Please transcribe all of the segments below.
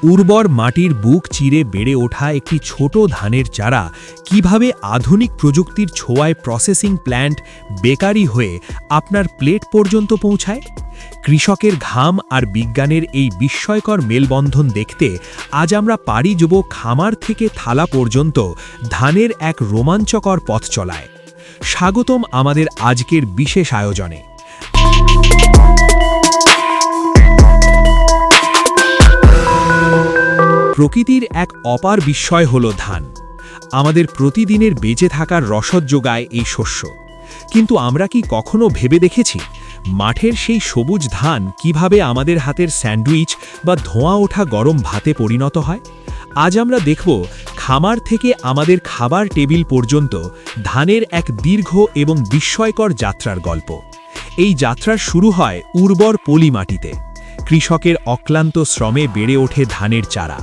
উর্বর মাটির বুক চিরে বেড়ে ওঠা একটি ছোট ধানের চারা কিভাবে আধুনিক প্রযুক্তির ছোঁয়ায় প্রসেসিং প্ল্যান্ট বেকারি হয়ে আপনার প্লেট পর্যন্ত পৌঁছায়। কৃষকের ঘাম আর বিজ্ঞানের এই বিস্ময়কর মেলবন্ধন দেখতে আজ আমরা পাড়ি দেব খামার থেকে থালা পর্যন্ত ধানের এক রোমাঞ্চকর পথ চলায়। স্বাগতম আমাদের আজকের বিশেষ আয়োজনে। প্রকৃতির এক অপার বিস্ময় হল ধান। আমাদের প্রতিদিনের বেঁচে থাকার রসদ যোগায় এই শস্য। কিন্তু আমরা কি কখনো ভেবে দেখেছি মাঠের সেই সবুজ ধান কিভাবে আমাদের হাতের স্যান্ডউইচ বা ধোঁয়া ওঠা গরম ভাতে পরিণত হয়? আজ আমরা দেখব খামার থেকে আমাদের খাবার টেবিল পর্যন্ত ধানের এক দীর্ঘ এবং বিস্ময়কর যাত্রার গল্প। এই যাত্রা শুরু হয় উর্বর পলি মাটিতে। কৃষকের অক্লান্ত শ্রমে বেড়ে ওঠে ধানের চারা।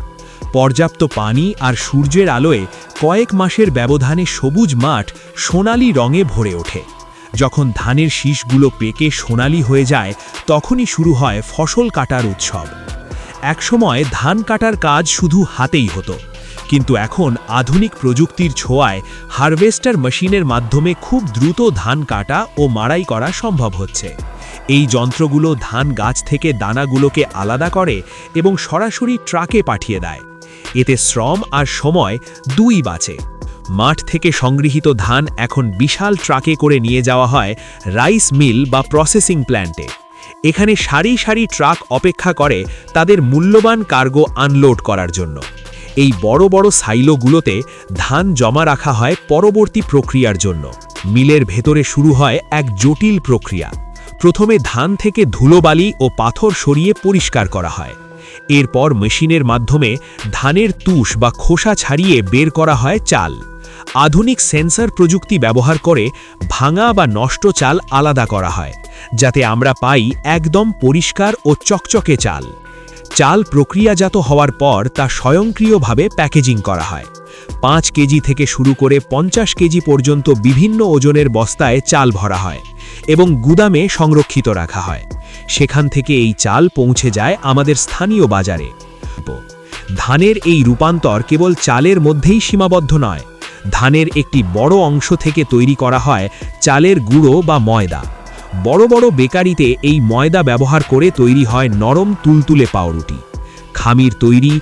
পর্যাপ্ত পানি আর সূর্যের আলোয় কয়েক মাসের ব্যবধানে সবুজ মাঠ সোনালি রঙে ভরে ওঠে। যখন ধানের শীষগুলো পেকে সোনালি হয়ে যায়, তখনই শুরু হয় ফসল কাটার উৎসব। একসময় ধান কাটার কাজ শুধু হাতেই হতো, কিন্তু এখন আধুনিক প্রযুক্তির ছোঁয়ায় হারভেস্টার মেশিনের মাধ্যমে খুব দ্রুত ধান কাটা ও মাড়াই করা সম্ভব হচ্ছে। এই যন্ত্রগুলো ধান গাছ থেকে দানাগুলোকে আলাদা করে এবং সরাসরি ট্রাকে পাঠিয়ে দেয়। এতে শ্রম আর সময় দুই বাঁচে। মাঠ থেকে সংগৃহীত ধান এখন বিশাল ট্রাকে করে নিয়ে যাওয়া হয় রাইস মিল বা প্রসেসিং প্ল্যান্টে। এখানে সারি সারি ট্রাক অপেক্ষা করে তাদের মূল্যবান কার্গো আনলোড করার জন্য। এই বড় বড় সাইলোগুলোতে ধান জমা রাখা হয় পরবর্তী প্রক্রিয়ার জন্য। মিলের ভেতরে শুরু হয় এক জটিল প্রক্রিয়া। প্রথমে ধান থেকে ধুলোবালি ও পাথর সরিয়ে পরিষ্কার করা হয়। এরপর মেশিনের মাধ্যমে ধানের তুষ বা খোসা ছাড়িয়ে বের করা হয় চাল। আধুনিক সেন্সর প্রযুক্তি ব্যবহার করে ভাঙা বা নষ্ট চাল আলাদা করা হয়, যাতে আমরা পাই একদম পরিষ্কার ও চকচকে চাল। চাল প্রক্রিয়াজাত হওয়ার পর তা স্বয়ংক্রিয়ভাবে প্যাকেজিং করা হয়। 5 কেজি থেকে শুরু করে 50 কেজি পর্যন্ত বিভিন্ন ওজনের বস্তায় চাল ভরা হয় এবং গুদামে সংরক্ষিত রাখা হয়। সেখান থেকে এই চাল পৌঁছে যায় আমাদের স্থানীয় বাজারে। ধানের এই রূপান্তর কেবল চালের মধ্যেই সীমাবদ্ধ নয়। ধানের একটি বড় অংশ থেকে তৈরি করা হয় চালের গুঁড়ো বা ময়দা। বড় বড় বেকারিতে এই ময়দা ব্যবহার করে তৈরি হয় নরম তুলতুলে পাউরুটি। খামির তৈরি,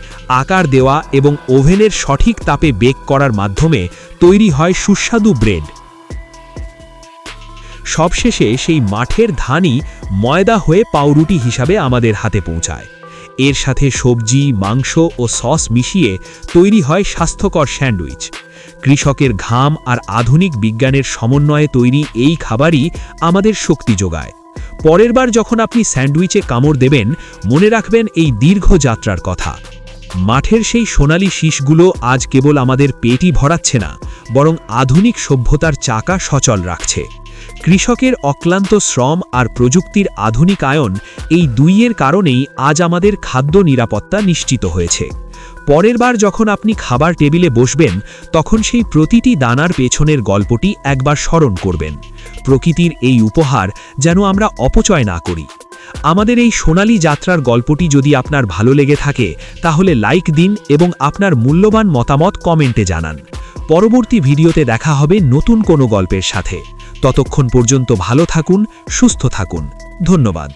আকার দেওয়া এবং ওভেনের সঠিক তাপে বেক করার মাধ্যমে তৈরি হয় সুস্বাদু ব্রেড। সবশেষে সেই মাঠের ধানই ময়দা হয়ে পাউরুটি হিসাবে আমাদের হাতে পৌঁছায়। এর সাথে সবজি, মাংস ও সস মিশিয়ে তৈরি হয় স্বাস্থ্যকর স্যান্ডউইচ। কৃষকের ঘাম আর আধুনিক বিজ্ঞানের সমন্বয়ে তৈরি এই খাবারই আমাদের শক্তি যোগায়। পরের বার যখন আপনি স্যান্ডউইচে কামড় দেবেন, মনে রাখবেন এই দীর্ঘ যাত্রার কথা। মাঠের সেই সোনালি শীষগুলো আজ কেবল আমাদের পেটই ভরাচ্ছে না, বরং আধুনিক সভ্যতার চাকা সচল রাখছে। কৃষকের অক্লান্ত শ্রম আর প্রযুক্তির আধুনিকায়ন, এই দুইয়ের কারণেই আজ আমাদের খাদ্য নিরাপত্তা নিশ্চিত হয়েছে। পরের বার যখন আপনি খাবার টেবিলে বসবেন, তখন সেই প্রতিটি দানার পেছনের গল্পটি একবার স্মরণ করবেন। প্রকৃতির এই উপহার যেন আমরা অপচয় না করি। আমাদের এই সোনালী যাত্রার গল্পটি যদি আপনার ভালো লেগে থাকে, তাহলে লাইক দিন এবং আপনার মূল্যবান মতামত কমেন্টে জানান। পরবর্তী ভিডিওতে দেখা হবে নতুন কোনো গল্পের সাথে। ততক্ষণ পর্যন্ত ভালো থাকুন, সুস্থ থাকুন। ধন্যবাদ।